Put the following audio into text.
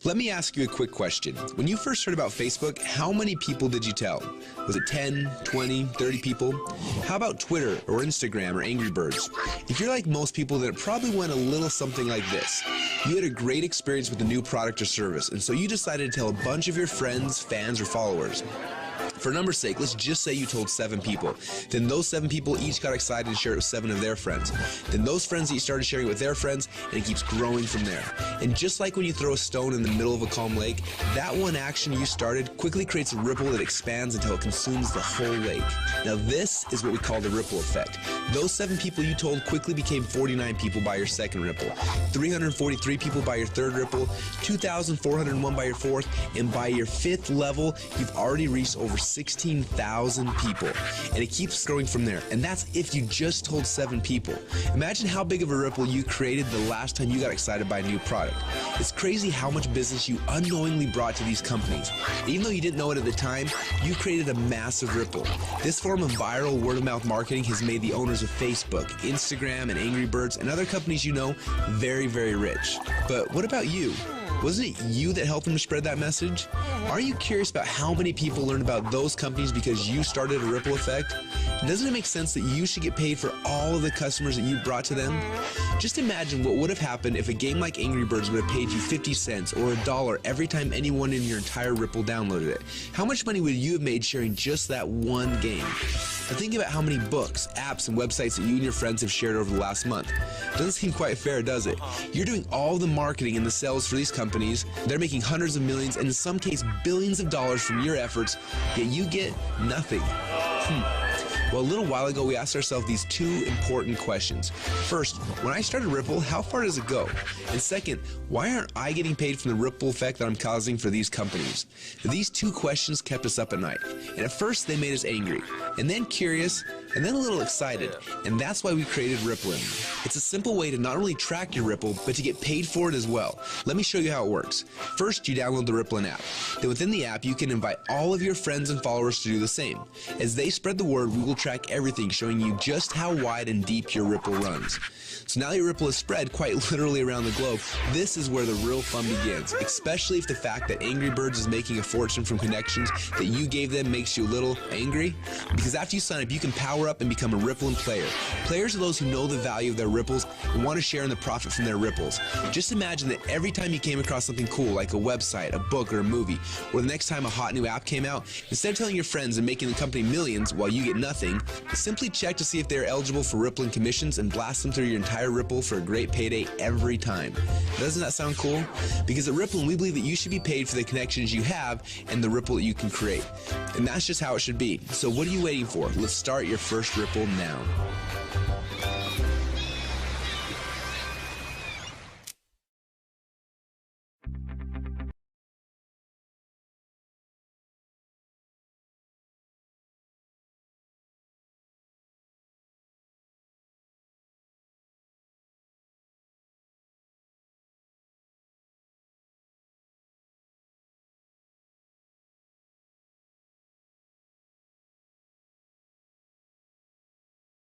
Let me ask you a quick question. When you first heard about Facebook, how many people did you tell? Was it 10, 20, 30 people? How about Twitter or Instagram or Angry Birds? If you're like most people, then it probably went a little something like this. You had a great experience with a new product or service, and so you decided to tell a bunch of your friends, fans, or followers. For number's sake, let's just say you told 7 people. Then those 7 people each got excited and shared it with 7 of their friends. Then those friends each started sharing it with their friends, and it keeps growing from there. And just like when you throw a stone in the middle of a calm lake, that one action you started quickly creates a ripple that expands until it consumes the whole lake. Now this is what we call the ripple effect. Those 7 people you told quickly became 49 people by your second ripple, 343 people by your third ripple, 2,401 by your fourth, and by your 5th level, you've already reached over 16,000 people, and it keeps growing from there. And that's if you just told 7 people. Imagine how big of a ripple you created the last time you got excited by a new product. It's crazy how much business you unknowingly brought to these companies. Even though you didn't know it at the time, you created a massive ripple. This form of viral word-of-mouth marketing has made the owners of Facebook, Instagram, and Angry Birds, and other companies you know very, very rich. But what about you? Wasn't it you that helped them to spread that message? Are you curious about how many people learned about those companies because you started a ripple effect? Doesn't it make sense that you should get paid for all of the customers that you brought to them? Just imagine what would have happened if a game like Angry Birds would have paid you 50 cents or $1 every time anyone in your entire Ripple downloaded it. How much money would you have made sharing just that one game? Now think about how many books, apps, and websites that you and your friends have shared over the last month. Doesn't seem quite fair, does it? You're doing all the marketing and the sales for these companies. They're making hundreds of millions and in some cases billions of dollars from your efforts, yet you get nothing. Well, a little while ago, we asked ourselves these 2 important questions. First, when I started Ripple, how far does it go? And second, why aren't I getting paid from the ripple effect that I'm causing for these companies? These 2 questions kept us up at night. And at first, they made us angry, and then curious, and then a little excited. And that's why we created Rippln. It's a simple way to not only track your Ripple, but to get paid for it as well. Let me show you how it works. First, you download the Rippln app. Then within the app, you can invite all of your friends and followers to do the same. As they spread the word, we will track everything, showing you just how wide and deep your Ripple runs. So now that your Ripple is spread quite literally around the globe, this is where the real fun begins, especially if the fact that Angry Birds is making a fortune from connections that you gave them makes you a little angry. Because after you sign up, you can power up and become a Rippln player. Players are those who know the value of their ripples and want to share in the profit from their ripples. Just imagine that every time you came across something cool, like a website, a book, or a movie, or the next time a hot new app came out, instead of telling your friends and making the company millions while you get nothing, simply check to see if they're eligible for Rippln commissions and blast them through your entire Ripple for a great payday every time. Doesn't that sound cool? Because at Rippln, we believe that you should be paid for the connections you have and the ripple that you can create. And that's just how it should be. So what are you waiting for? Let's start your first Ripple now.